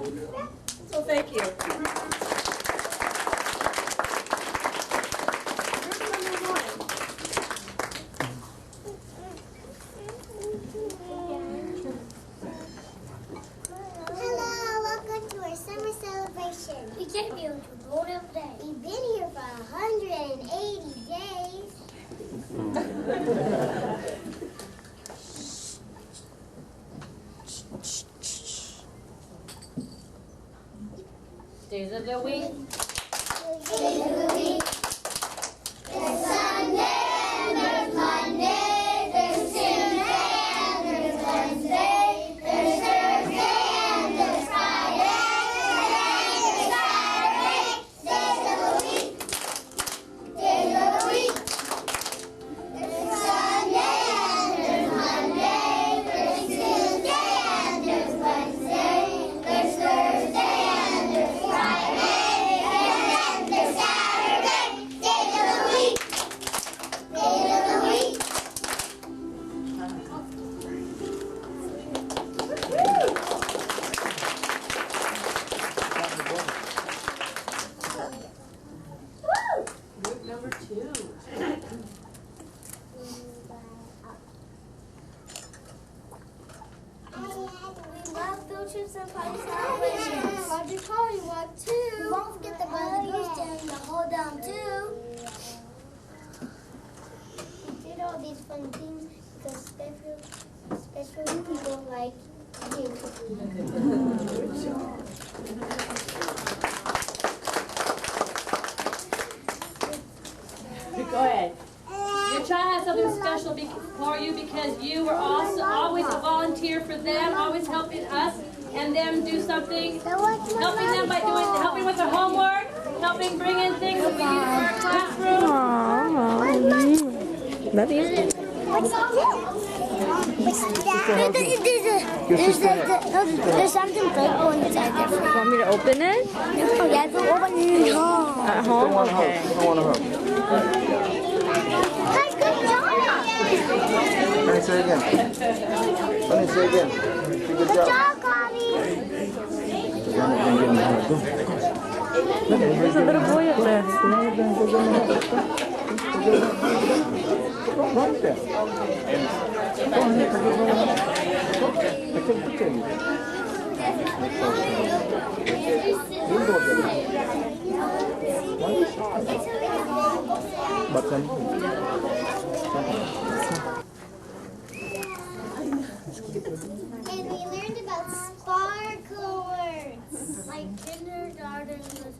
So thank you. Hello, welcome to our summer celebration. We came here to Golden Day. We've been here for 180 days. Days of the week. Days of the week. There's Sunday and there's Monday. There's Tuesday and there's Wednesday. There's Thursday and there's Friday. And there's Saturday. Days of the week. Days of the week. There's Sunday and there's Monday. There's Tuesday and there's Wednesday. There's Thursday and there's Friday. And then there's Saturday. Days of the week. Days of the week. Group number 2. We love field trips and party celebrations. Roger Tory want too. Don't forget the Brother Goose and the hold down too. We did all these fun things because special people like you. Go ahead. Your child has something special for you because you were also always a volunteer for them, always helping us and them do something, helping them by helping with their homework, helping bring in things that we use for our classroom. Love you. What's that? There's something purple inside there. Want me to open it? Oh, yeah, go open it at home. At home? Okay. I want to hug. Guys, good job. Honey, say again. Honey, say again. Good Good job. job, Connie. There's a little boy up there. Right there. Go on, Nick. I take a picture of you. You go there. Why are you shy? Button. And we learned about sparkle words. Like kindergarten was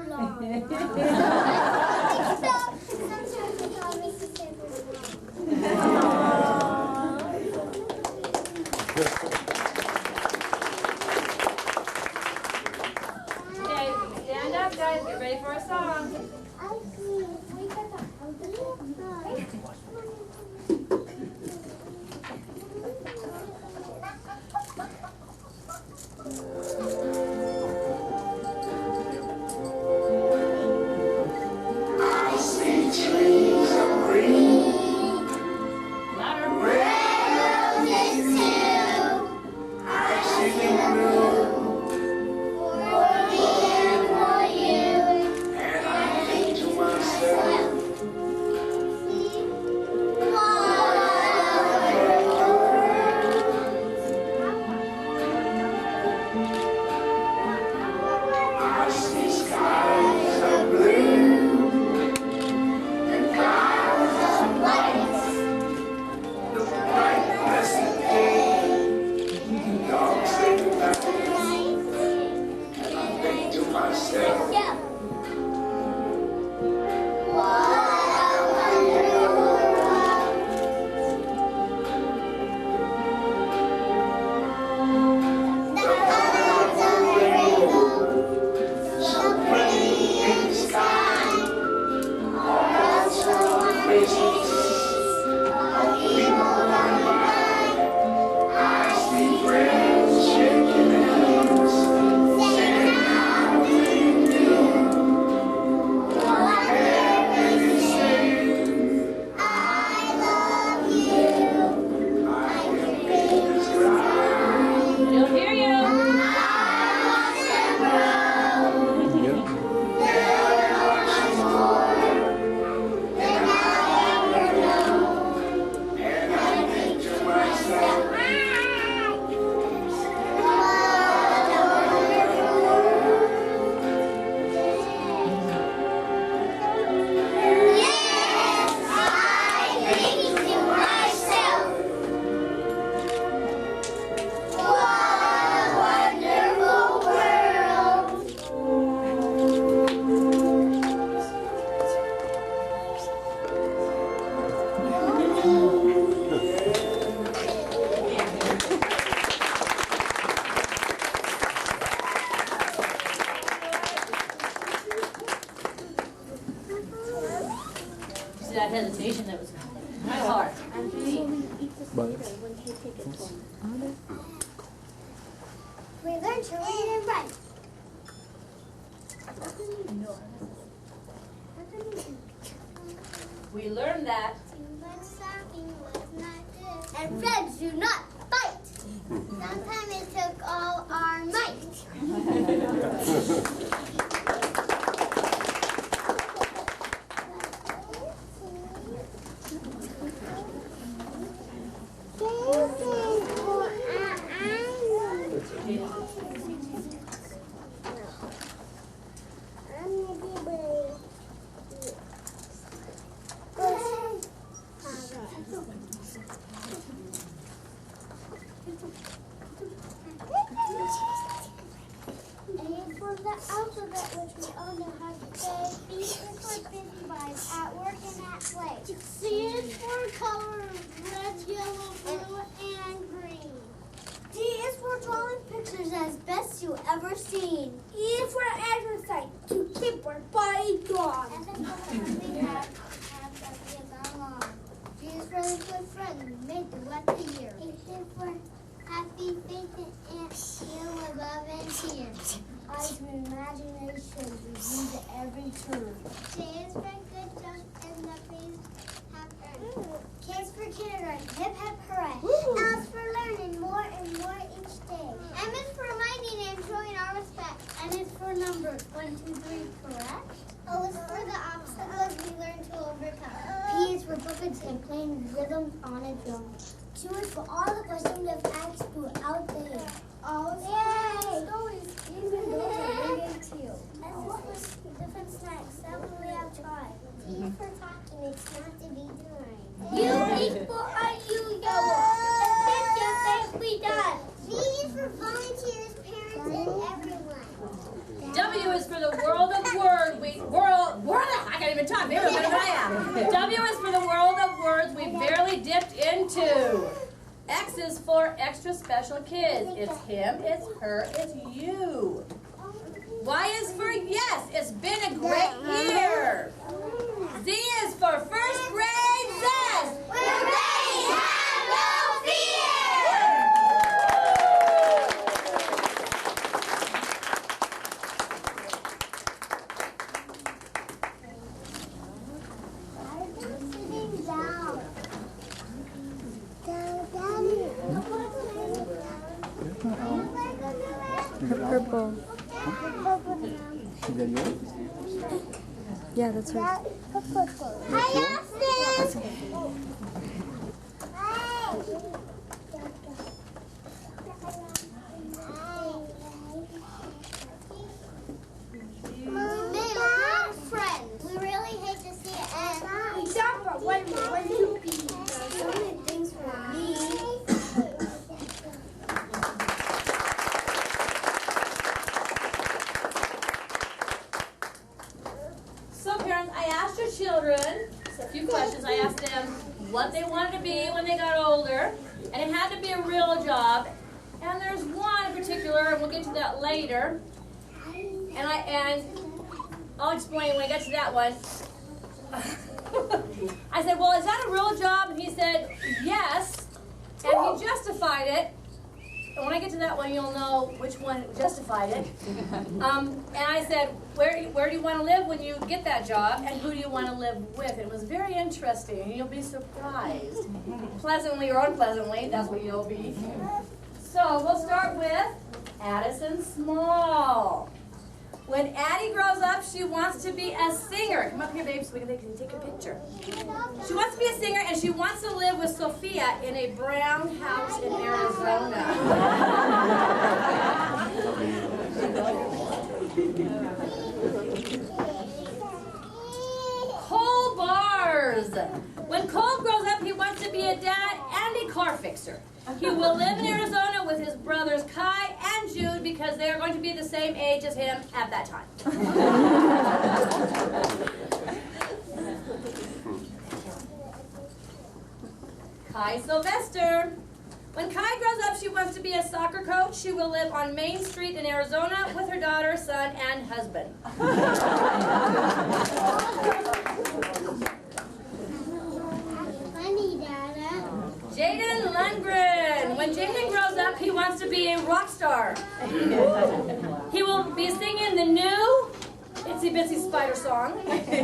long. Sometimes we call Mrs. Okay, stand up, guys. Get ready for a song. Louder. hesitation that was my heart. But We learned to read and write. We learned that. And friends do not fight. Sometimes it took all our might. A for the alphabet, which we all know how to say. B is for busybodies, at work and at play. C is for color, red, yellow, blue, and green. D is for drawing pictures as best you ever seen. E is for exercise, to keep our body strong. F is for we have that we have along. G is for the good friend, made throughout the year. H is for happy faith and feel with love and tears. Eyes for imagination, review to every turn. J is for good jump and the face have earned. K is for kindergarten, hip hip hooray. L is for learning more and more each day. M is for reminding and showing our respect. N is for numbers, 1, 2, 3, correct? O is for the obstacles we learn to overcome. P is for puppets and playing rhythms on a drum. Q is for all the questions we've asked throughout the year. O is for stories, even those are related to you. S is for different snacks that we have tried. T is for talking, it's not to be denied. U is for are you young? And just think we done. V is for volunteers, parents, and everyone. W is for the world of words. I can't even talk. Maybe I'm better than I am. W is for the world of words we barely dipped into. X is for extra special kids. It's him, it's her, it's you. Y is for yes, it's been a great year. Z is for first grade says, We're ready, have no fear! Sitting down. Purple. is that yours? Yeah, that's right. Hi, Austin! They are friends. We really hate to see it end. Except for when you be so many things for me. So parents, I asked your children a few questions. I asked them what they wanted to be when they got older, and it had to be a real job. And there's one in particular, and we'll get to that later. And I'll explain when I get to that one. I said, well, is that a real job? And he said, yes. And he justified it. And when I get to that one, you'll know which one justified it. And I said, where do you want to live when you get that job? And who do you want to live with? It was very interesting. And you'll be surprised. Pleasantly or unpleasantly, that's what you'll be. So we'll start with Addison Small. When Addie grows up, she wants to be a singer. Come up here, babe, so we can take a picture. She wants to be a singer, and she wants to live with Sophia in a brown house in Arizona. Cole Bars. When Cole grows up, he wants to be a dad and a car fixer. He will live in Arizona with his brothers Kai and Jude because they are going to be the same age as him at that time. Kai Sylvester. When Kai grows up, she wants to be a soccer coach. She will live on Main Street in Arizona with her daughter, son, and husband. Jaden Lundgren. When Jaden grows up, he wants to be a rock star. He will be singing the new Itsy Bitsy Spider song. He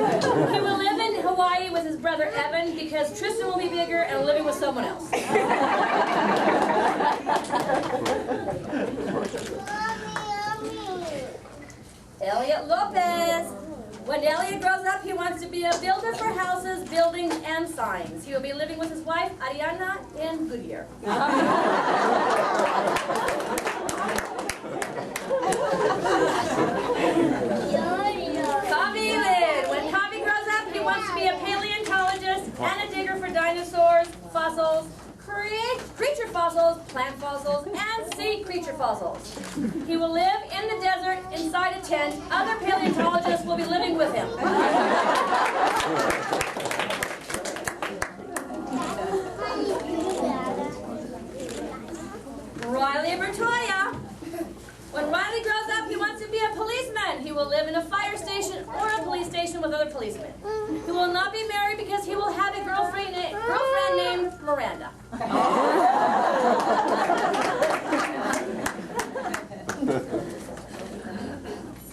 will live in Hawaii with his brother Evan because Tristan will be bigger and living with someone else. Elliot Lopez. When Elliot grows up, he wants to be a builder for houses, buildings, and signs. He will be living with his wife, Ariana, in Goodyear. Kavi Lin. When Kavi grows up, he wants to be a paleontologist and a digger for dinosaurs, fossils, creature fossils, plant fossils, and sea creature fossils. He will live in the desert inside a tent. Other paleontologists will be living with him. Riley Bertoya. When Riley grows up, he wants to be a policeman. He will live in a fire station or a police station with other policemen. He will not be married because he will have a girlfriend named Miranda.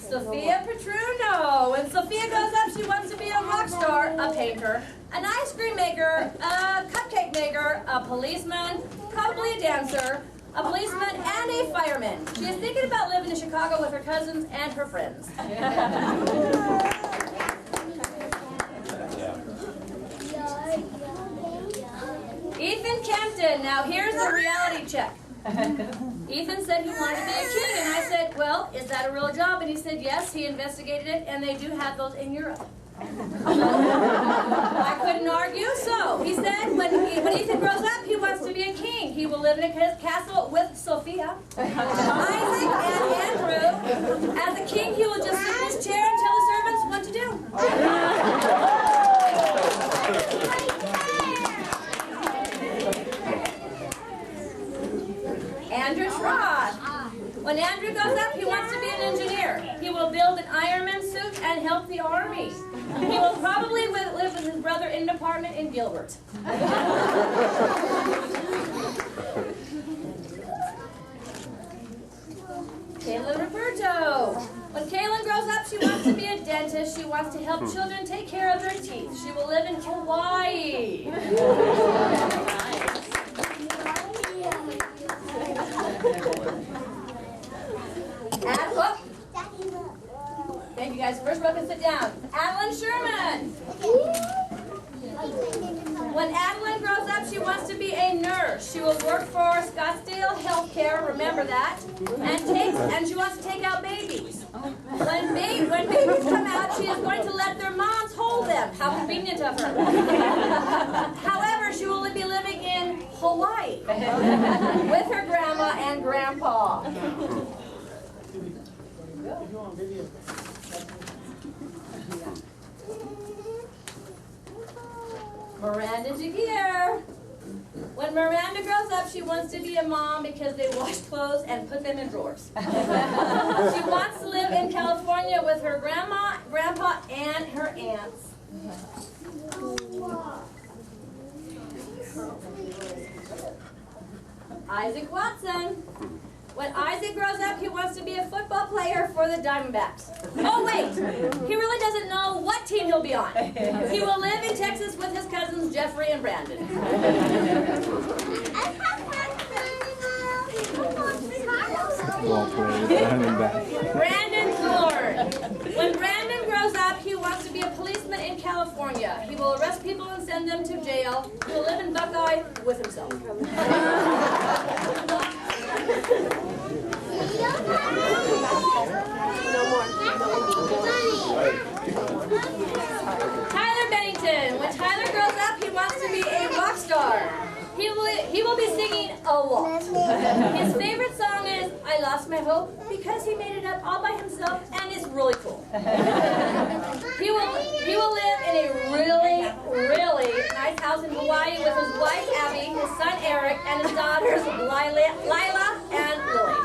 Sophia Petruno. When Sophia grows up, she wants to be a rock star, a painter, an ice cream maker, a cupcake maker, a policeman, probably a dancer, a policeman, and a fireman. She is thinking about living in Chicago with her cousins and her friends. Ethan Kempton. Now here's the reality check. Ethan said he wanted to be a king, and I said, well, is that a real job? And he said, yes, he investigated it, and they do have those in Europe. I couldn't argue, so he said when Ethan grows up, he wants to be a king. He will live in a castle with Sophia, Isaac, and Andrew. As a king, he will just sit in his chair and tell the servants what to do. Andrew Trott. When Andrew goes up, he wants to be an engineer. He will build an Ironman suit and help the army. He will probably live with his brother in an apartment in Gilbert. Kayla Roberto. When Kaylin grows up, she wants to be a dentist. She wants to help children take care of their teeth. She will live in Hawaii. Thank you guys. First row can sit down. Adeline Sherman. When Adeline grows up, she wants to be a nurse. She will work for Scottsdale Healthcare, remember that, and she wants to take out babies. When babies come out, she is going to let their moms hold them. How convenient of her. However, she will be living in Hawaii with her grandma and grandpa. Miranda Jagier. When Miranda grows up, she wants to be a mom because they wash clothes and put them in drawers. She wants to live in California with her grandma, grandpa, and her aunts. Isaac Watson. When Isaac grows up, he wants to be a football player for the Diamondbacks. Oh wait, he really doesn't know what team he'll be on. He will live in Texas with his cousins Jeffrey and Brandon. Brandon Thorne. When Brandon grows up, he wants to be a policeman in California. He will arrest people and send them to jail. He will live in Buckeye with himself. Tyler Bennington. When Tyler grows up, he wants to be a rock star. He will be singing a lot. His favorite song is I Lost My Hope because he made it up all by himself and it's really cool. He will live in a really, really nice house in Hawaii with his wife Abby, his son Eric, and his daughters Lila and Lily.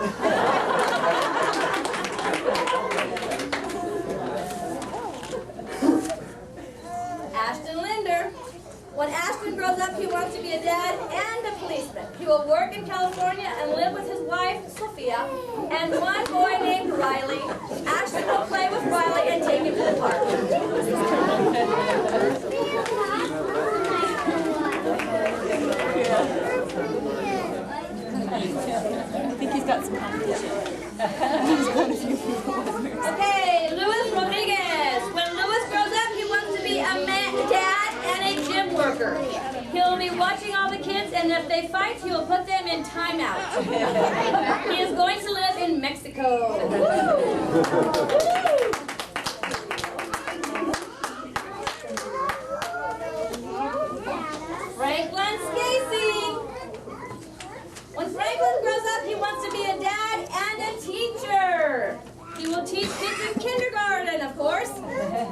Ashton Linder. When Ashton grows up, he wants to be a dad and a will work in California and live with his wife, Sophia, and one boy named Riley. Ashley will play with Riley and take him to the park. I think he's got some competition. Okay, Luis Rodriguez. When Luis grows up, he wants to be a dad and a gym worker. He'll be watching all the kids, and if they fight, he will put them in timeout. He is going to live in Mexico. Franklin Scasey. When Franklin grows up, he wants to be a dad and a teacher. He will teach kids in kindergarten, of course.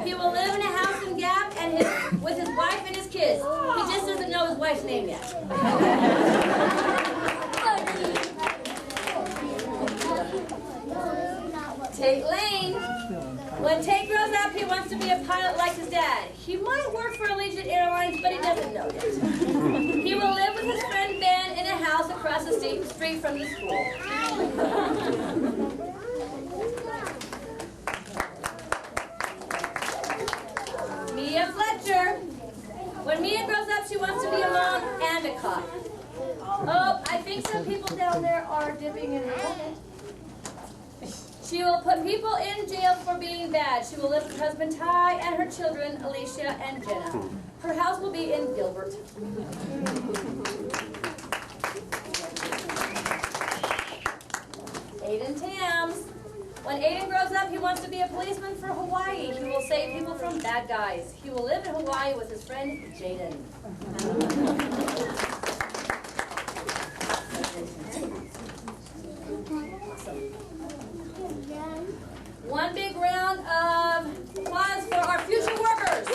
He will live in a house in Gap and with his wife and his kids. He just doesn't know his wife's name yet. Tate Lane. When Tate grows up, he wants to be a pilot like his dad. He might work for Allegiant Airlines, but he doesn't know yet. He will live with his friend Ben in a house across the street from the school. Mia Fletcher. When Mia grows up, she wants to be a mom and a cop. Oh, I think some people down there are dipping in the She will put people in jail for being bad. She will live with her husband Ty and her children, Alicia and Jenna. Her house will be in Gilbert. Aiden Tams. When Aiden grows up, he wants to be a policeman for Hawaii. He will save people from bad guys. He will live in Hawaii with his friend Jaden. One big round of applause for our future workers.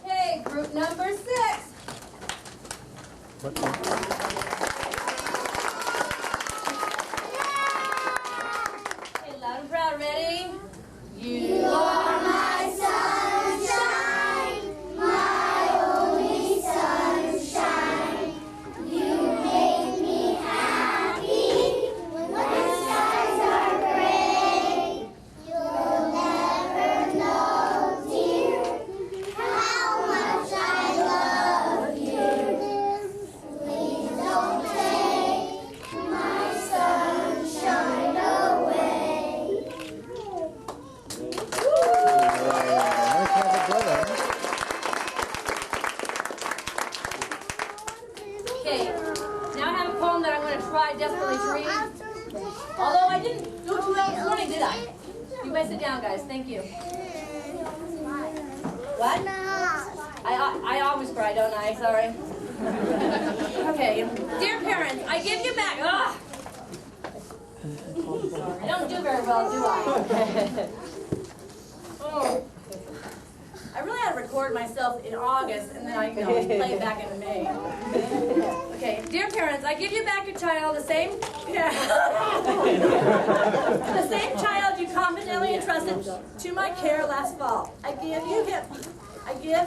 Okay, group number 6. Okay, loud and proud, ready? You are my sunshine, my only sunshine. You make me happy when the skies are gray. You'll never know, dear, how much I love you. Please don't take my sunshine away. Okay, now I have a poem that I'm going to try desperately to read. Although I didn't do it too well this morning, did I? You may sit down, guys. Thank you. What? I always cry, don't I? Sorry. Okay. Dear parents, I give you back. Ugh. I don't do very well, do I? Oh. I really had to record myself in August, and then I play it back in May. Okay, dear parents, I give you back your child, the same child you confidently entrusted to my care last fall. I give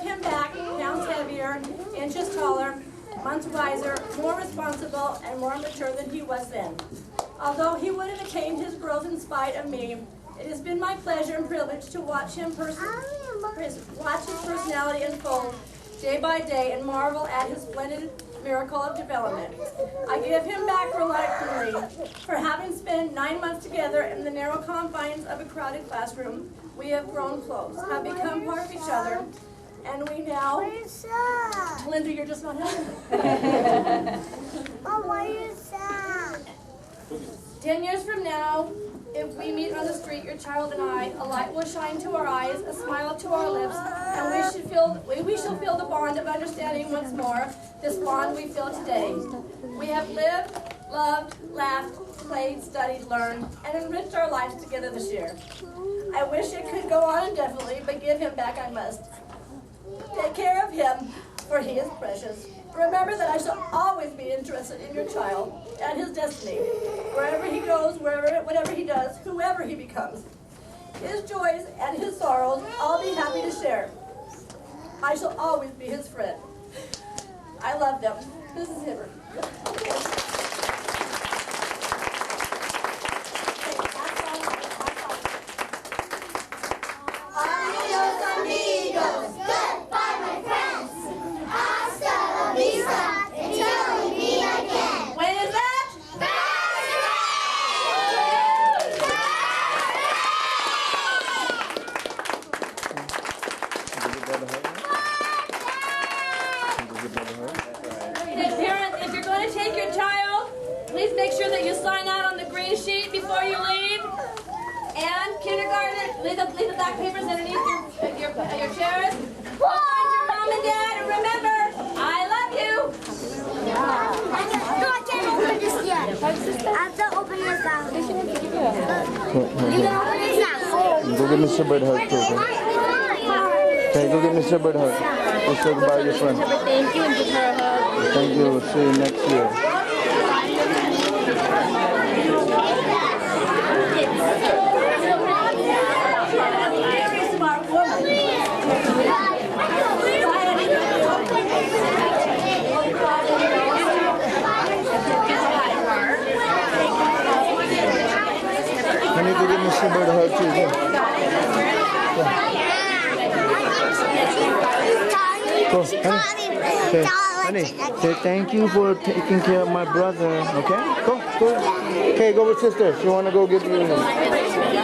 him back pounds heavier, inches taller, months wiser, more responsible, and more mature than he was then. Although he would have attained his growth in spite of me, it has been my pleasure and privilege to watch his personality unfold day by day and marvel at his splendid miracle of development. I give him back reluctantly, for having spent 9 months together in the narrow confines of a crowded classroom, we have grown close, have become part of each other, and we now... Linda, you're just not happy. Mom, why are you sad? 10 years from now, if we meet on the street, your child and I, a light will shine to our eyes, a smile to our lips, and we shall feel the bond of understanding once more, this bond we feel today. We have lived, loved, laughed, played, studied, learned, and enriched our lives together this year. I wish it could go on indefinitely, but give him back I must. Take care of him, for he is precious. Remember that I shall always be interested in your child and his destiny. Wherever he goes, whatever he does, whoever he becomes. His joys and his sorrows, I'll be happy to share. I shall always be his friend. I love them. Mrs. Hibbert. Adios, amigos. Goodbye, my friends. Hasta la vista. Until we meet again. When is that? And parents, if you're going to take your child, please make sure that you sign out on the green sheet before you leave. And kindergarten, leave the black papers underneath your chairs. Hold on to your mom and dad, and remember, I love you. No, I can't open this yet. I have to open this now. You can open this now. Go give Mr. Bird a hug, too. Okay, go get Mr. Bird a hug. Let's say goodbye to your friend. Thank you and give her a hug. Thank you. We'll see you next year. Very smart woman. Honey, go get Mr. Bird a hug, too. Go, honey. Okay, honey, say thank you for taking care of my brother, okay? Go. Okay, go with sister. She want to go give you a hug.